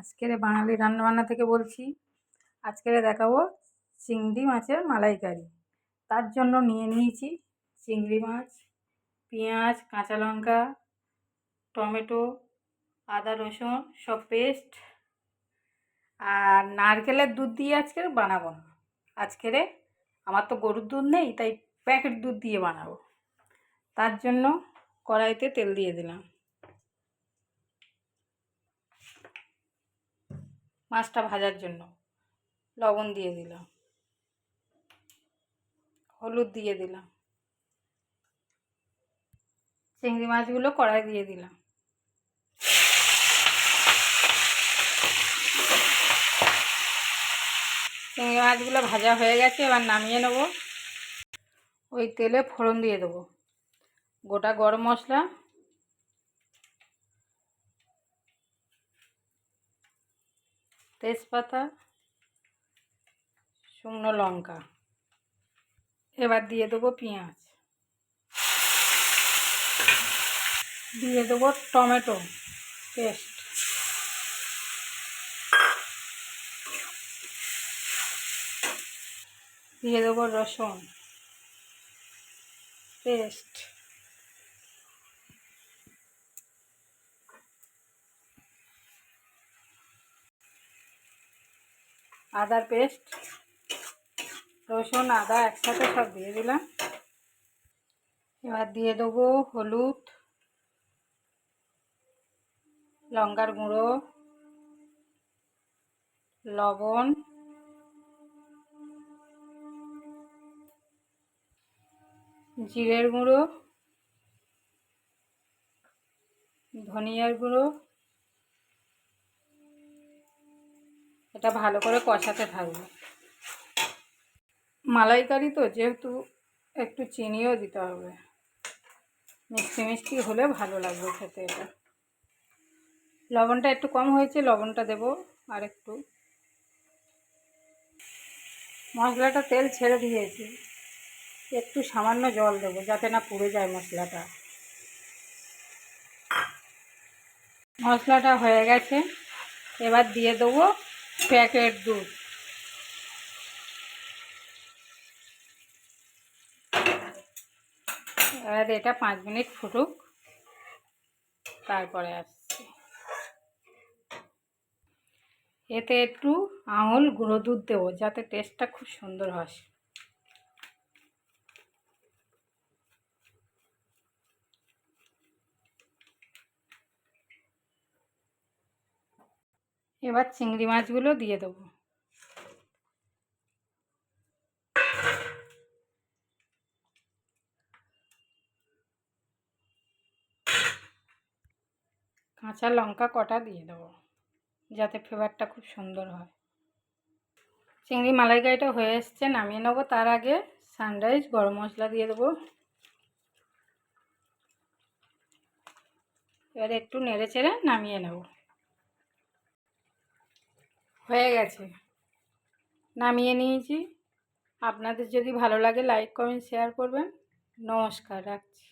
আজকের বাঙালি রান্নাবান্না থেকে বলছি। আজকের দেখাবো চিংড়ি মাছের মালাইকারি। তার জন্য নিয়ে নিয়েছি চিংড়ি মাছ, পেঁয়াজ, কাঁচা লঙ্কা, টমেটো, আদা রসুন সব পেস্ট, আর নারকেলের দুধ দিয়ে আজকের বানাবো না। আজকের আমার তো গরুর দুধ নেই, তাই প্যাকেট দুধ দিয়ে বানাবো। তার জন্য কড়াইতে তেল দিয়ে দিলাম, মাছটা ভাজার জন্য লবণ দিয়ে দিলাম, হলুদ দিয়ে দিলাম, চিংড়ি মাছগুলো কড়াই দিয়ে দিলাম। চিংড়ি মাছগুলো ভাজা হয়ে গেছে, এবার নামিয়ে নেব। ওই তেলে ফোড়ন দিয়ে দেবো গোটা গরম মশলা, তেজপাতা, শুকনো লঙ্কা। এবার দিয়ে দেবো পেঁয়াজ, দিয়ে দেবো টমেটো পেস্ট, দিয়ে দেবো রসুন পেস্ট, আদার পেস্ট, রসুন আদা একসাথে সব দিয়ে দিলাম। এবার দিয়ে দেবো হলুদ, লঙ্কার গুঁড়ো, লবণ, জিরের গুঁড়ো, ধনিয়ার গুঁড়ো। এটা ভালো করে কষাতে থাকবে। মালাইকারি তো যেহেতু একটু চিনিও দিতে হবে, মিষ্টি মিষ্টি হলে ভালো লাগবে খেতে। এটা লবণটা একটু কম হয়েছে, লবণটা দেবো আর একটু। মশলাটা তেল ছেড়ে দিয়েছি, একটু সামান্য জল দেবো যাতে না পুড়ে যায় মশলাটা। মশলাটা হয়ে গেছে, এবার দিয়ে দেবো প্যাকেট দুধ। এবার এটা 5 মিনিট ফুটুক, তারপরে আসছি। এতে একটু আমুল গুঁড়ো দুধ দেবো যাতে টেস্টটা খুব সুন্দর হয়। এবার চিংড়ি মাছগুলো দিয়ে দেবো। কাঁচা লঙ্কা কটা দিয়ে দেবো যাতে ফ্লেভারটা খুব সুন্দর হয়। চিংড়ি মালাইকারিটা হয়ে এসছে, নামিয়ে নেবো। তার আগে সানরাইজ গরম মশলা দিয়ে দেবো। এবার একটু নেড়ে চেড়ে নামিয়ে নেব। হয়ে গেছে, নামিয়ে নিয়েছি। আপনাদের যদি ভালো লাগে লাইক কমেন্ট শেয়ার করবেন। নমস্কার, রাখছি।